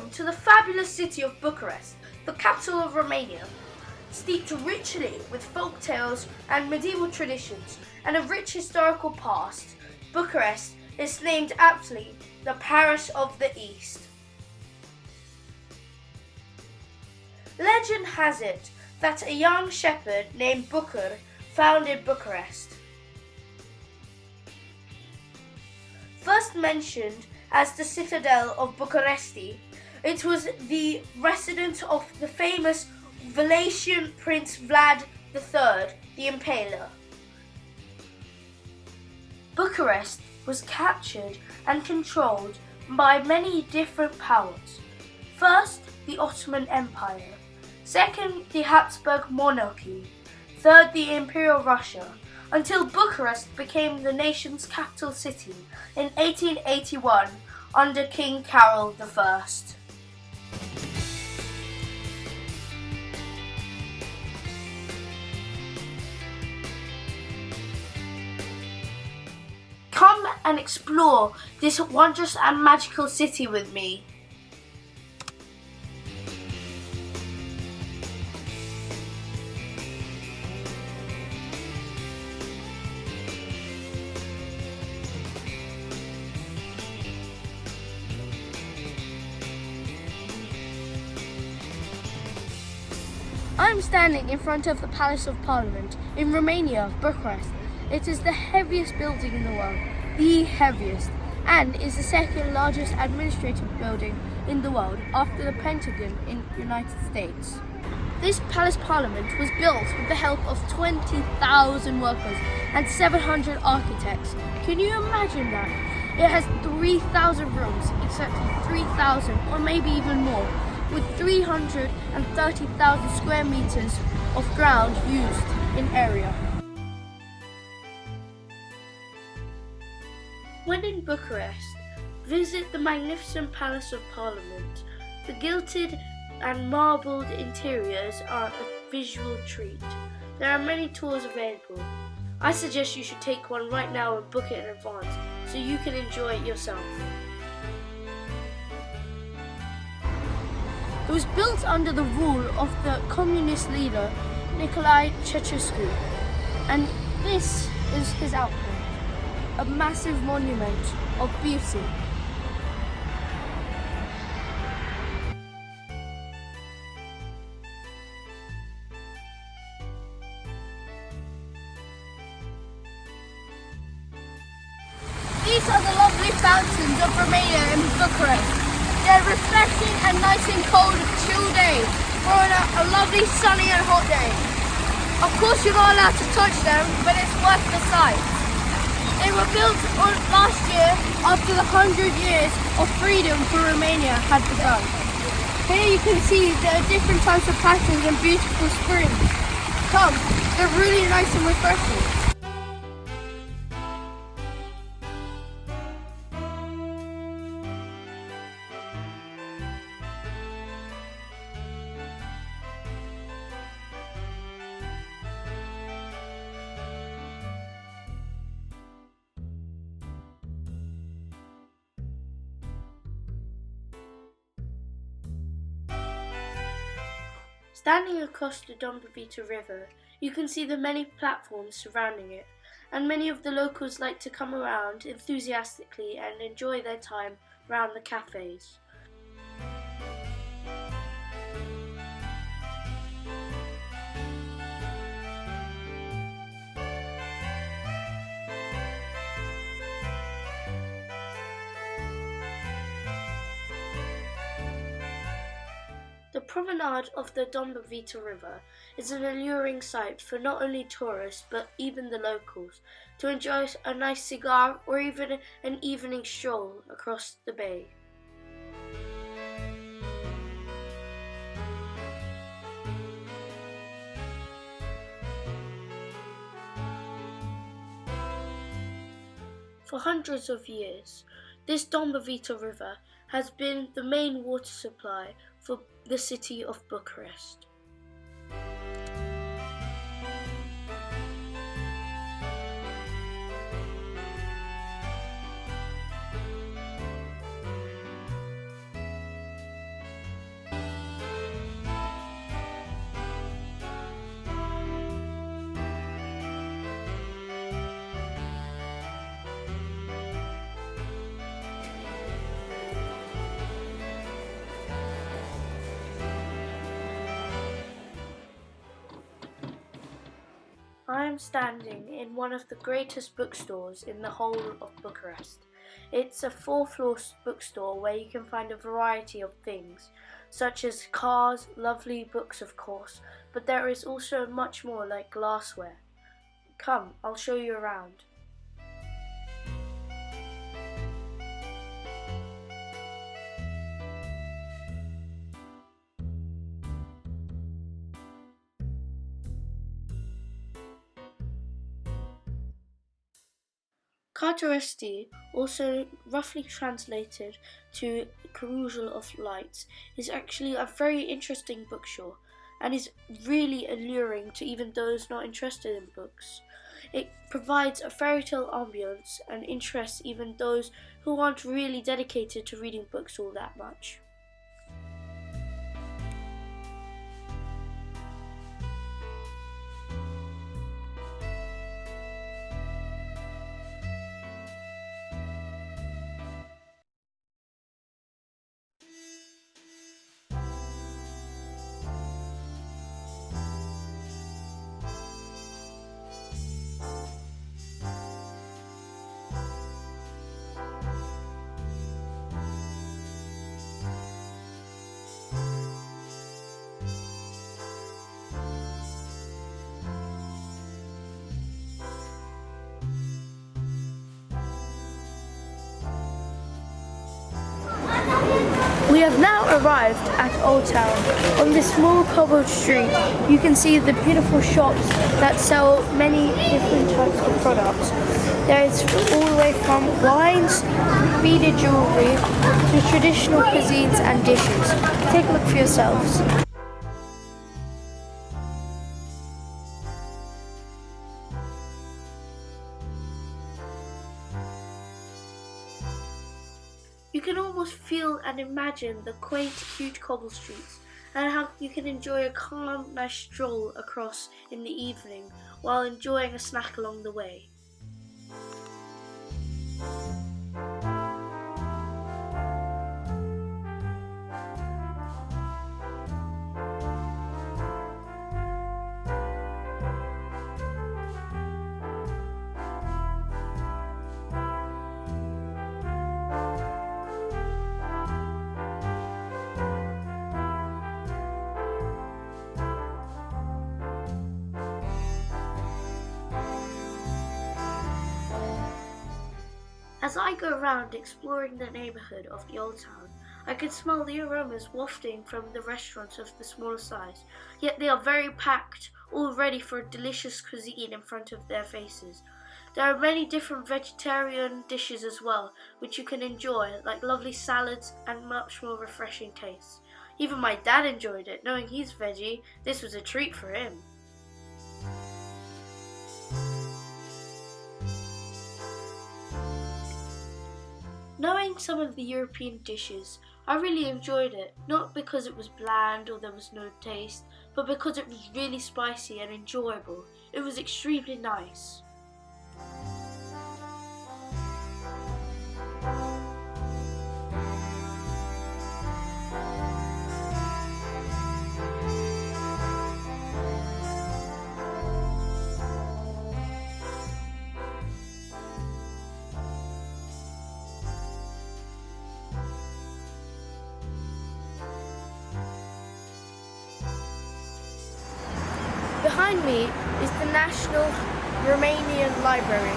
Welcome to the fabulous city of Bucharest, the capital of Romania. Steeped richly with folk tales and medieval traditions and a rich historical past, Bucharest is named aptly the Paris of the East. Legend has it that a young shepherd named Bucur founded Bucharest. First mentioned as the citadel of Bucharesti, it was the residence of the famous Wallachian Prince Vlad III, the Impaler. Bucharest was captured and controlled by many different powers. First, the Ottoman Empire. Second, the Habsburg monarchy. Third, the Imperial Russia, until Bucharest became the nation's capital city in 1881 under King Carol I. Come and explore this wondrous and magical city with me. I am standing in front of the Palace of Parliament in Romania, Bucharest. It is the heaviest building in the world, the heaviest, and is the second largest administrative building in the world after the Pentagon in the United States. This Palace Parliament was built with the help of 20,000 workers and 700 architects. Can you imagine that? It has 3,000 rooms, exactly 3,000 or maybe even more, with 330,000 square meters of ground used in area. When in Bucharest, visit the magnificent Palace of Parliament. The gilded and marbled interiors are a visual treat. There are many tours available. I suggest you should take one right now and book it in advance so you can enjoy it yourself. It was built under the rule of the communist leader Nicolae Ceausescu, and this is his outcome, a massive monument of beauty. These are the lovely fountains of Romania in Bucharest. They're refreshing and nice and cold, chill day, or on a lovely sunny and hot day. Of course you're not allowed to touch them, but it's worth the sight. They were built last year after the 100 years of freedom for Romania had begun. Here you can see there are different types of patterns and beautiful springs. Come, they're really nice and refreshing. Standing across the Dombovita River, you can see the many platforms surrounding it, and many of the locals like to come around enthusiastically and enjoy their time around the cafes. The promenade of the Dombovita River is an alluring sight for not only tourists but even the locals to enjoy a nice cigar or even an evening stroll across the bay. For hundreds of years, this Dombovita River has been the main water supply for the city of Bucharest. I am standing in one of the greatest bookstores in the whole of Bucharest. It's a 4-floor bookstore where you can find a variety of things, such as cars, lovely books of course, but there is also much more like glassware. Come, I'll show you around. Carturesti, also roughly translated to Carusel of Lights, is actually a very interesting bookstore and is really alluring to even those not interested in books. It provides a fairy tale ambience and interests even those who aren't really dedicated to reading books all that much. We have now arrived at Old Town. On this small cobbled street, you can see the beautiful shops that sell many different types of products. There is all the way from wines, beaded jewellery, to traditional cuisines and dishes. Take a look for yourselves. You can almost feel and imagine the quaint, cute cobble streets and how you can enjoy a calm, nice stroll across in the evening while enjoying a snack along the way. As I go around exploring the neighbourhood of the Old Town, I can smell the aromas wafting from the restaurants of the smaller size, yet they are very packed, all ready for a delicious cuisine in front of their faces. There are many different vegetarian dishes as well, which you can enjoy, like lovely salads and much more refreshing tastes. Even my dad enjoyed it, knowing he's veggie, this was a treat for him. Knowing some of the European dishes, I really enjoyed it, not because it was bland or there was no taste, but because it was really spicy and enjoyable. It was extremely nice. Behind me is the National Romanian Library.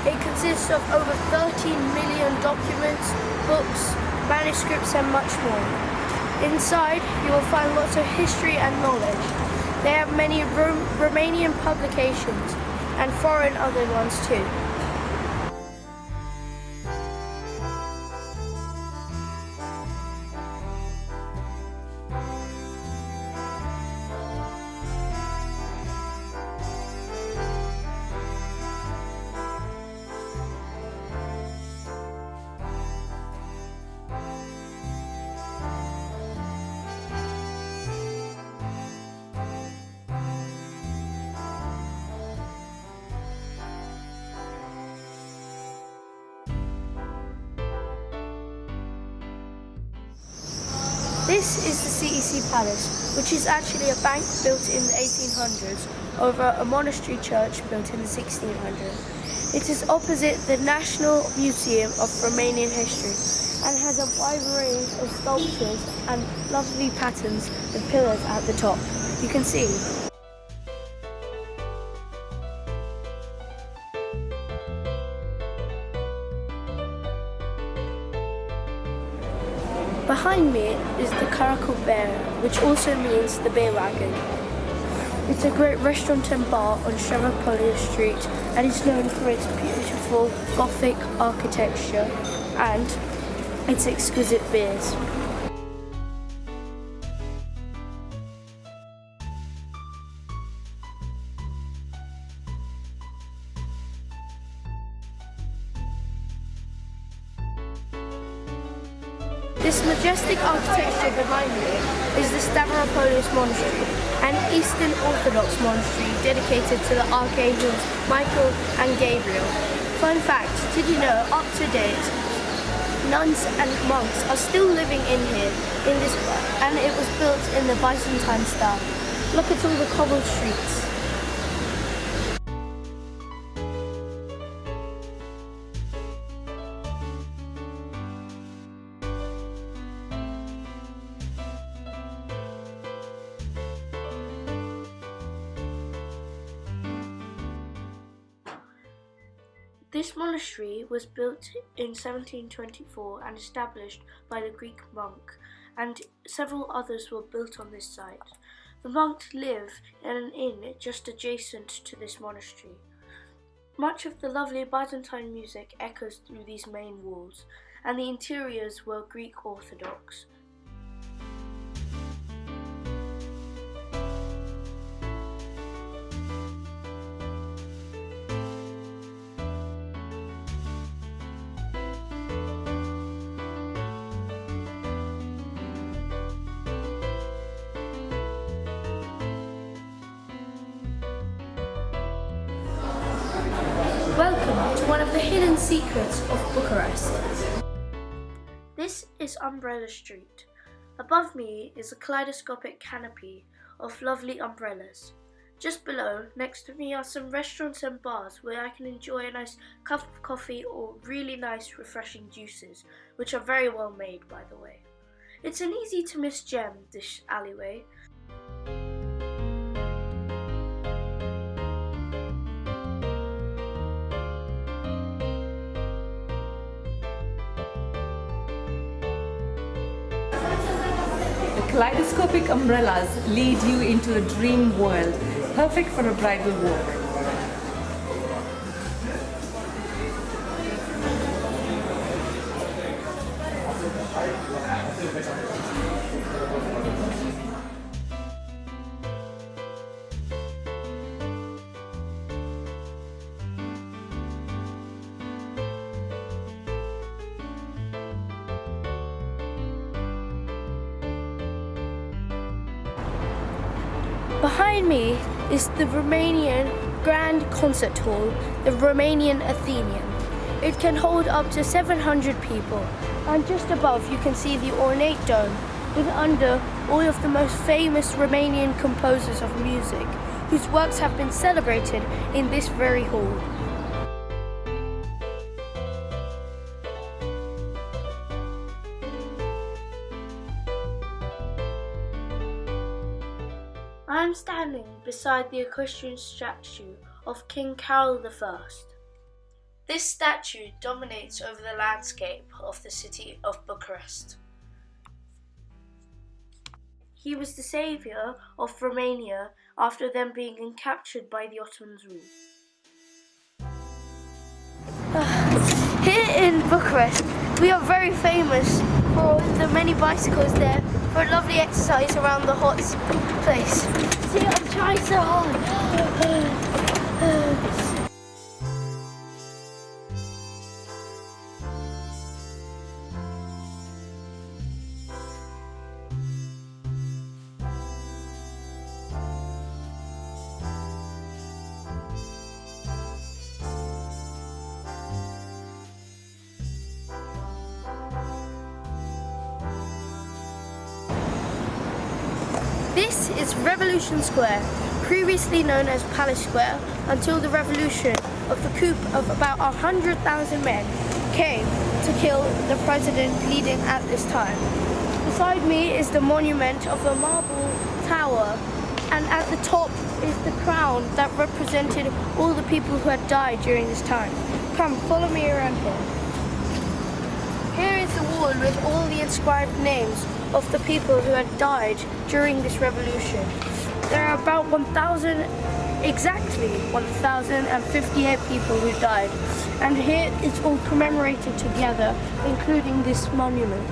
It consists of over 13 million documents, books, manuscripts and much more. Inside you will find lots of history and knowledge. They have many Romanian publications and foreign other ones too. This is the CEC Palace, which is actually a bank built in the 1800s, over a monastery church built in the 1600s. It is opposite the National Museum of Romanian History and has a wide range of sculptures and lovely patterns with pillars at the top. You can see. Behind me is the Caracol Bear, which also means the beer wagon. It's a great restaurant and bar on Stravlopolis Street and is known for its beautiful Gothic architecture and its exquisite beers. This majestic architecture behind me is the Stravlopolis Monastery, an Eastern Orthodox monastery dedicated to the archangels Michael and Gabriel. Fun fact, did you know, up to date, nuns and monks are still living in here, and it was built in the Byzantine style. Look at all the cobbled streets. This monastery was built in 1724 and established by the Greek monk, and several others were built on this site. The monks live in an inn just adjacent to this monastery. Much of the lovely Byzantine music echoes through these main walls, and the interiors were Greek Orthodox. Welcome to one of the hidden secrets of Bucharest. This is Umbrella Street. Above me is a kaleidoscopic canopy of lovely umbrellas. Just below, next to me, are some restaurants and bars where I can enjoy a nice cup of coffee or really nice refreshing juices, which are very well made, by the way. It's an easy to miss gem, this alleyway. Kaleidoscopic umbrellas lead you into a dream world, perfect for a bridal walk. Behind me is the Romanian Grand Concert Hall, the Romanian Athenaeum. It can hold up to 700 people, and just above you can see the ornate dome, with under all of the most famous Romanian composers of music, whose works have been celebrated in this very hall. I am standing beside the equestrian statue of King Carol I. This statue dominates over the landscape of the city of Bucharest. He was the saviour of Romania after them being captured by the Ottoman rule. Here in Bucharest, we are very famous for the many bicycles there, for a lovely exercise around the hot place. See, I'm trying so hard. This is Revolution Square. previously known as Palace Square, until the revolution of the coup of about 100,000 men came to kill the president leading at this time. Beside me is the monument of the marble tower, and at the top is the crown that represented all the people who had died during this time. Come, follow me around here. Here is the wall with all the inscribed names of the people who had died during this revolution. There are about 1,058 people who died, and here it's all commemorated together, including this monument.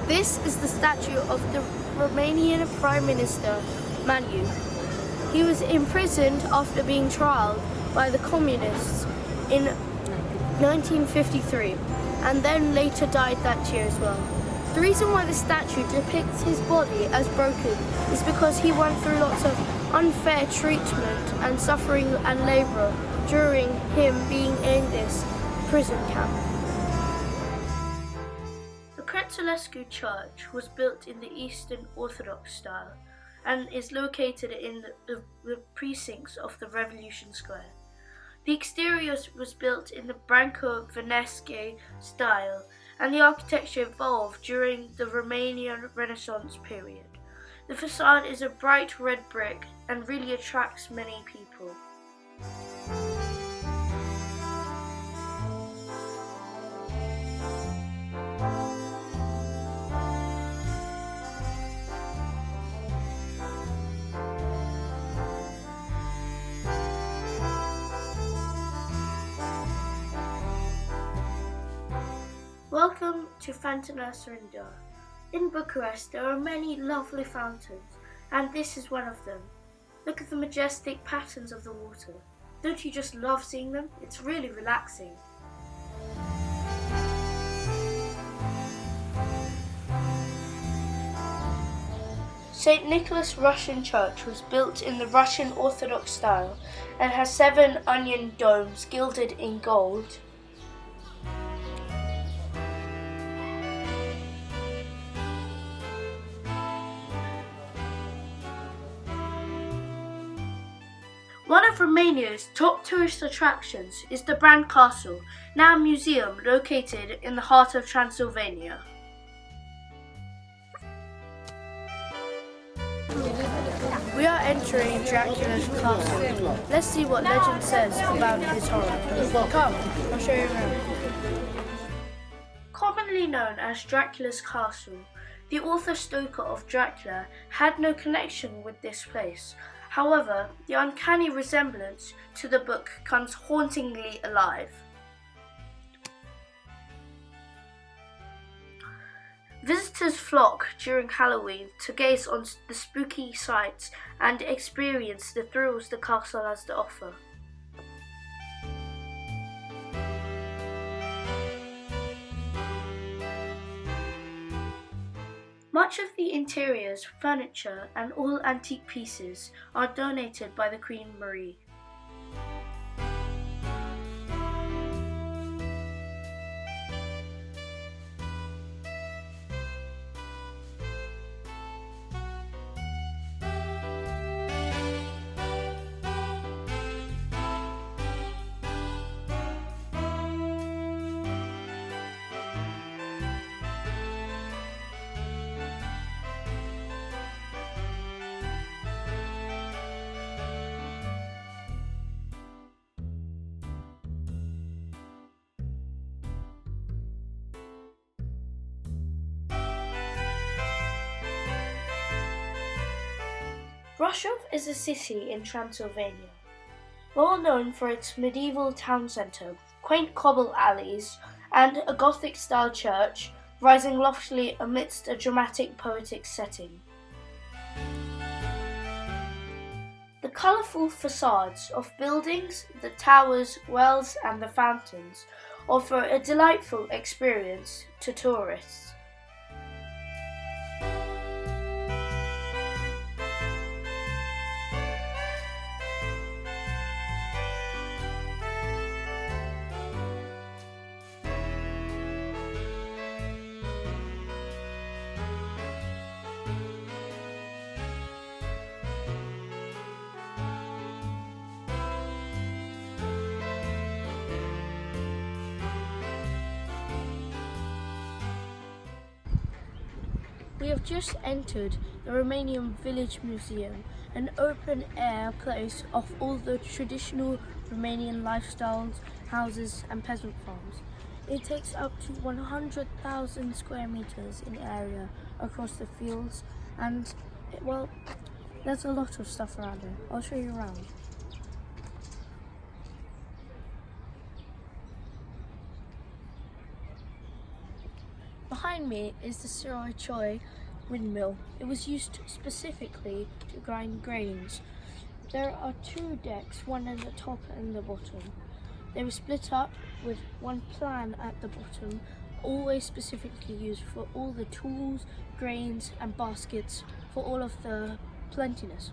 This is the statue of the Romanian Prime Minister, Manu. He was imprisoned after being tried by the communists in 1953 and then later died that year as well. The reason why the statue depicts his body as broken is because he went through lots of unfair treatment and suffering and labour during him being in this prison camp. The Carturesti Church was built in the Eastern Orthodox style and is located in the precincts of the Revolution Square. The exterior was built in the Branco-Venesque style, and the architecture evolved during the Romanian Renaissance period. The facade is a bright red brick and really attracts many people. Welcome to Fontana Serinda. In Bucharest there are many lovely fountains, and this is one of them. Look at the majestic patterns of the water. Don't you just love seeing them? It's really relaxing. St. Nicholas Russian Church was built in the Russian Orthodox style and has 7 onion domes gilded in gold. One of Romania's top tourist attractions is the Bran Castle, now a museum located in the heart of Transylvania. We are entering Dracula's castle. Let's see what legend says about his horror. Come, I'll show you around. Commonly known as Dracula's Castle, the author Stoker of Dracula had no connection with this place. However, the uncanny resemblance to the book comes hauntingly alive. Visitors flock during Halloween to gaze on the spooky sights and experience the thrills the castle has to offer. Much of the interiors, furniture and all antique pieces are donated by the Queen Marie. Brașov is a city in Transylvania. well known for its medieval town centre, quaint cobble alleys, and a Gothic-style church rising loftily amidst a dramatic poetic setting. The colourful facades of buildings, the towers, wells and the fountains offer a delightful experience to tourists. We have just entered the Romanian Village Museum, an open-air place of all the traditional Romanian lifestyles, houses and peasant farms. It takes up to 100,000 square meters in area across the fields and, well, there's a lot of stuff around here. I'll show you around. Behind me is the Siroi windmill. It was used specifically to grind grains. There are two decks, one at the top and the bottom. They were split up with one plan at the bottom, always specifically used for all the tools, grains and baskets for all of the plentiness.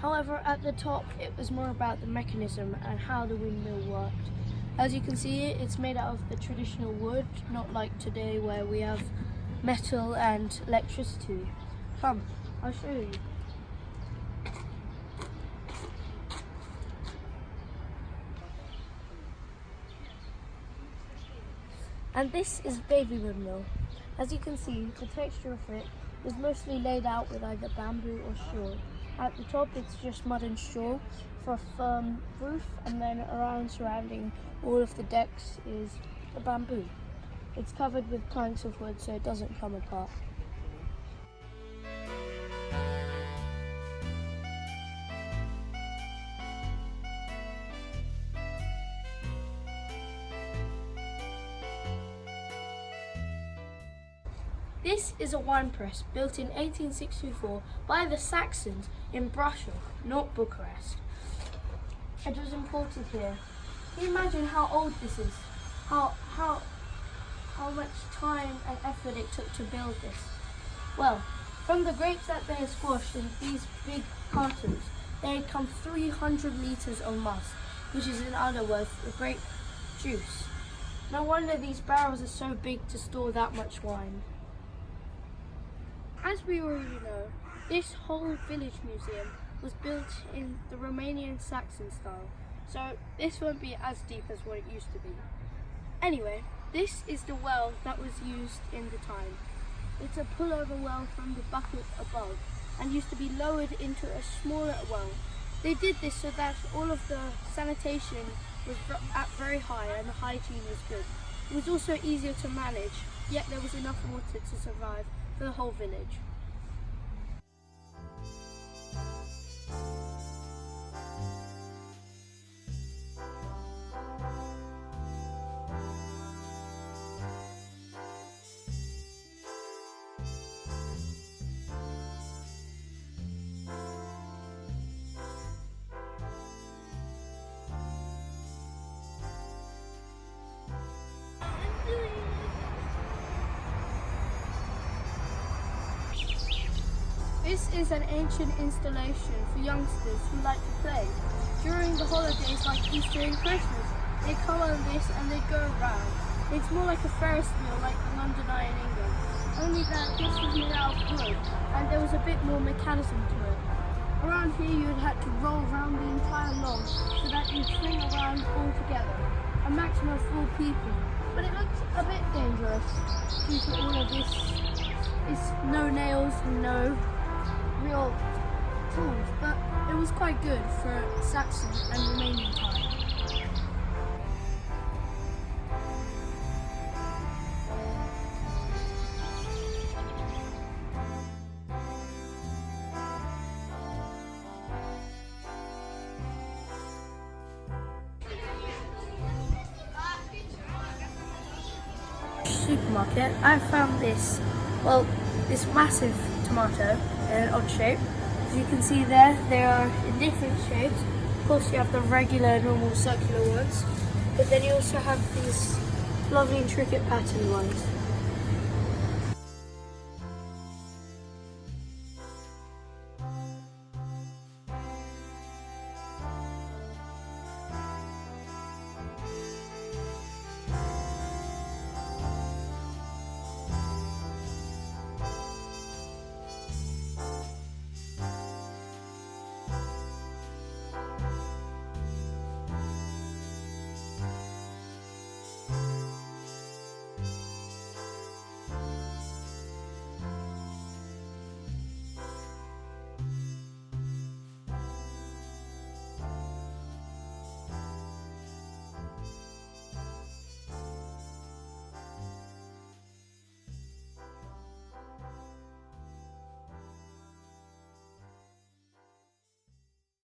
However, at the top it was more about the mechanism and how the windmill worked. As you can see, it's made out of the traditional wood, not like today where we have metal and electricity. Come, I'll show you. And this is baby windmill. As you can see, the texture of it is mostly laid out with either bamboo or straw. At the top it's just mud and straw for a firm roof, and then around surrounding all of the decks is a bamboo. It's covered with planks of wood so it doesn't come apart. This is a wine press built in 1864 by the Saxons in Brașov, not Bucharest. It was imported here. Can you imagine how old this is? How much time and effort it took to build this? Well, from the grapes that they had squashed in these big cartons, they had come 300 litres of must, which is in other words the grape juice. No wonder these barrels are so big to store that much wine. As we already know, this whole village museum was built in the Romanian Saxon style, so this won't be as deep as what it used to be. Anyway, this is the well that was used in the time. It's a pullover well from the bucket above and used to be lowered into a smaller well. They did this so that all of the sanitation was at very high and the hygiene was good. It was also easier to manage, yet there was enough water to survive for the whole village. This is an ancient installation for youngsters who like to play. During the holidays like Easter and Christmas, they come on this and they go around. It's more like a Ferris wheel like the London Eye in England, only that this was made out of wood and there was a bit more mechanism to it. Around here you'd have to roll around the entire log so that you'd swing around all together, a maximum of 4 people. But it looks a bit dangerous due to all of this. It's no nails, no real tools, but it was quite good for Saxon and Romanian time. supermarket, I found this, well, this massive tomato in an odd shape. As you can see there, they are in different shapes. Of course, you have the regular, normal circular ones, but then you also have these lovely intricate patterned ones.